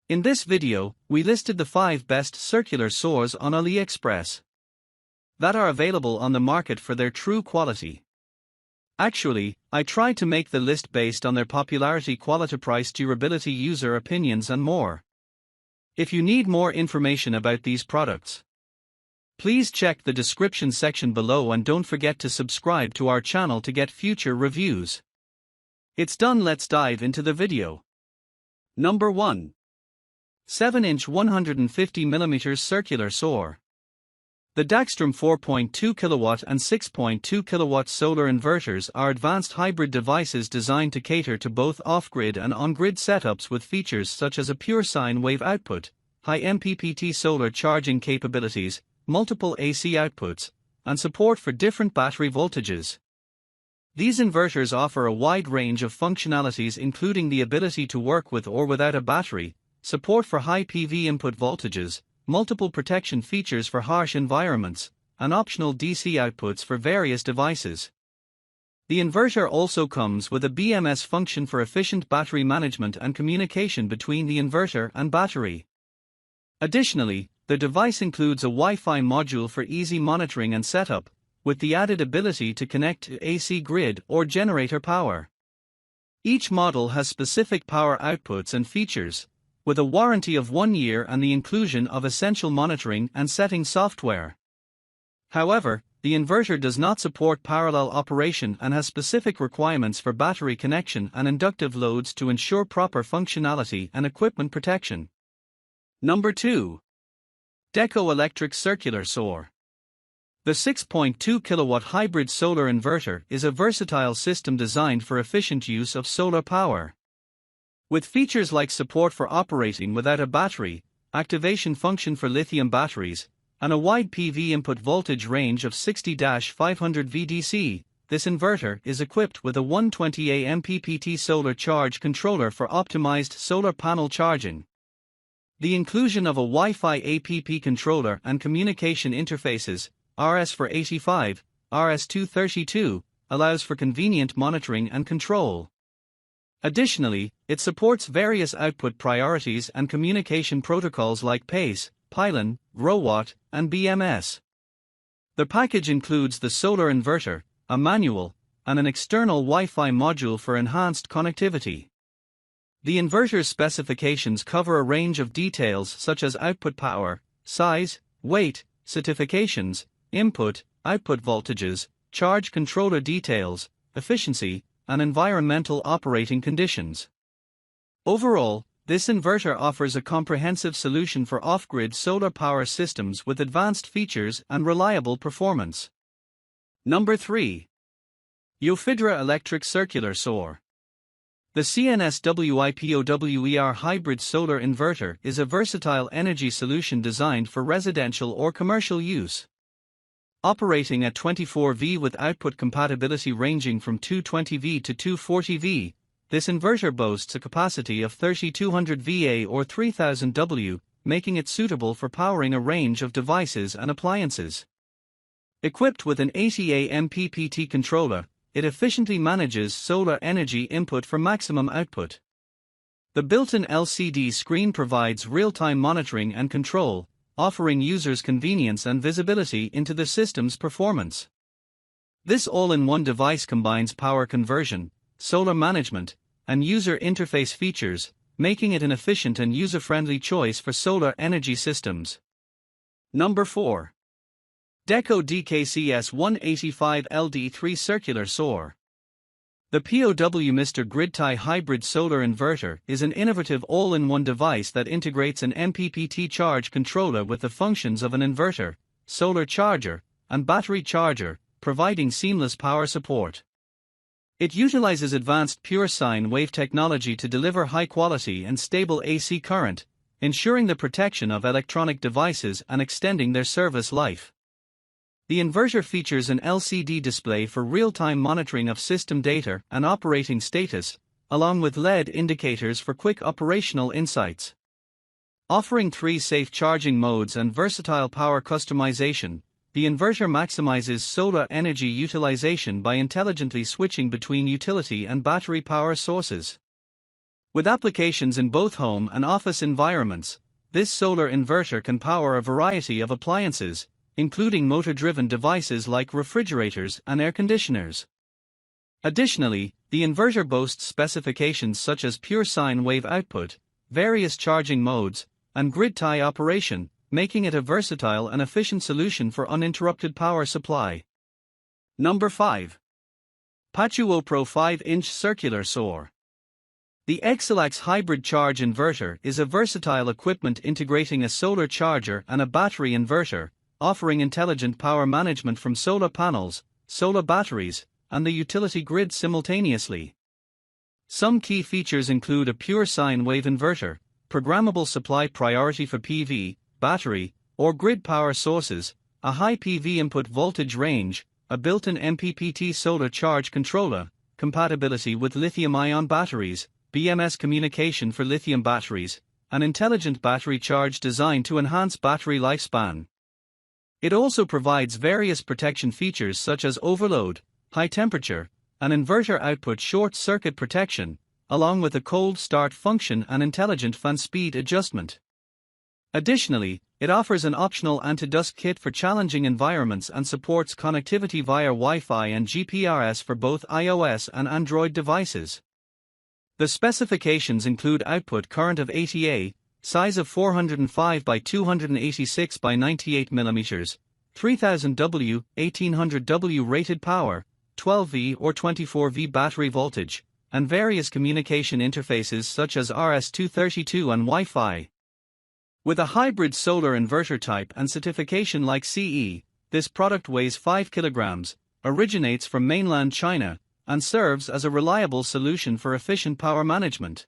In this video, we listed the 5 best circular saws on Aliexpress that are available on the market for their true quality. Actually, I tried to make the list based on their popularity, quality, price, durability, user opinions and more. If you need more information about these products, please check the description section below and don't forget to subscribe to our channel to get future reviews. It's done, let's dive into the video. Number 1. 7-inch 150mm circular saw. The DEKO 4.2 kW and 6.2 kW solar inverters are advanced hybrid devices designed to cater to both off-grid and on-grid setups with features such as a pure sine wave output, high MPPT solar charging capabilities, multiple AC outputs, and support for different battery voltages. These inverters offer a wide range of functionalities, including the ability to work with or without a battery, support for high PV input voltages, multiple protection features for harsh environments, and optional DC outputs for various devices. The inverter also comes with a BMS function for efficient battery management and communication between the inverter and battery. Additionally, the device includes a Wi-Fi module for easy monitoring and setup, with the added ability to connect to AC grid or generator power. Each model has specific power outputs and features, with a warranty of 1 year and the inclusion of essential monitoring and setting software. However, the inverter does not support parallel operation and has specific requirements for battery connection and inductive loads to ensure proper functionality and equipment protection. Number 2. DEKO Electric Circular Saw. The 6.2 kW hybrid solar inverter is a versatile system designed for efficient use of solar power. With features like support for operating without a battery, activation function for lithium batteries, and a wide PV input voltage range of 60-500 VDC, this inverter is equipped with a 120A MPPT solar charge controller for optimized solar panel charging. The inclusion of a Wi-Fi APP controller and communication interfaces, RS485, RS232, allows for convenient monitoring and control. Additionally, it supports various output priorities and communication protocols like PACE, Pylon, RoWatt, and BMS. The package includes the solar inverter, a manual, and an external Wi-Fi module for enhanced connectivity. The inverter's specifications cover a range of details such as output power, size, weight, certifications, input, output voltages, charge controller details, efficiency, and environmental operating conditions. Overall, this inverter offers a comprehensive solution for off-grid solar power systems with advanced features and reliable performance. Number 3. Yofidra Electric Circular Saw. The CNSWIPOWER hybrid solar inverter is a versatile energy solution designed for residential or commercial use. Operating at 24V with output compatibility ranging from 220V to 240V, this inverter boasts a capacity of 3200 VA or 3000 W, making it suitable for powering a range of devices and appliances. Equipped with an 80A MPPT controller, it efficiently manages solar energy input for maximum output. The built-in LCD screen provides real-time monitoring and control, offering users convenience and visibility into the system's performance. This all-in-one device combines power conversion, solar management, and user interface features, making it an efficient and user-friendly choice for solar energy systems. Number 4. DEKO DKCS 185 LD3 Circular Saw. The POW Mr. GridTie hybrid solar inverter is an innovative all-in-one device that integrates an MPPT charge controller with the functions of an inverter, solar charger, and battery charger, providing seamless power support. It utilizes advanced pure sine wave technology to deliver high-quality and stable AC current, ensuring the protection of electronic devices and extending their service life. The inverter features an LCD display for real-time monitoring of system data and operating status, along with LED indicators for quick operational insights. Offering 3 safe charging modes and versatile power customization, the inverter maximizes solar energy utilization by intelligently switching between utility and battery power sources. With applications in both home and office environments, this solar inverter can power a variety of appliances, including motor-driven devices like refrigerators and air conditioners. Additionally, the inverter boasts specifications such as pure sine wave output, various charging modes, and grid tie operation, making it a versatile and efficient solution for uninterrupted power supply. Number 5. PATUOPRO 5-inch circular SOR. The Exelax hybrid charge inverter is a versatile equipment integrating a solar charger and a battery inverter, offering intelligent power management from solar panels, solar batteries, and the utility grid simultaneously. Some key features include a pure sine wave inverter, programmable supply priority for PV, battery, or grid power sources, a high PV input voltage range, a built-in MPPT solar charge controller, compatibility with lithium-ion batteries, BMS communication for lithium batteries, an intelligent battery charge designed to enhance battery lifespan. It also provides various protection features such as overload, high temperature, and inverter output short circuit protection, along with a cold start function and intelligent fan speed adjustment. Additionally, it offers an optional anti-dust kit for challenging environments and supports connectivity via Wi-Fi and GPRS for both iOS and Android devices. The specifications include output current of 80 A, size of 405 by 286 by 98 mm, 3000 W, 1800 W rated power, 12V or 24V battery voltage, and various communication interfaces such as RS-232 and Wi-Fi. With a hybrid solar inverter type and certification like CE, this product weighs 5 kilograms, originates from mainland China, and serves as a reliable solution for efficient power management.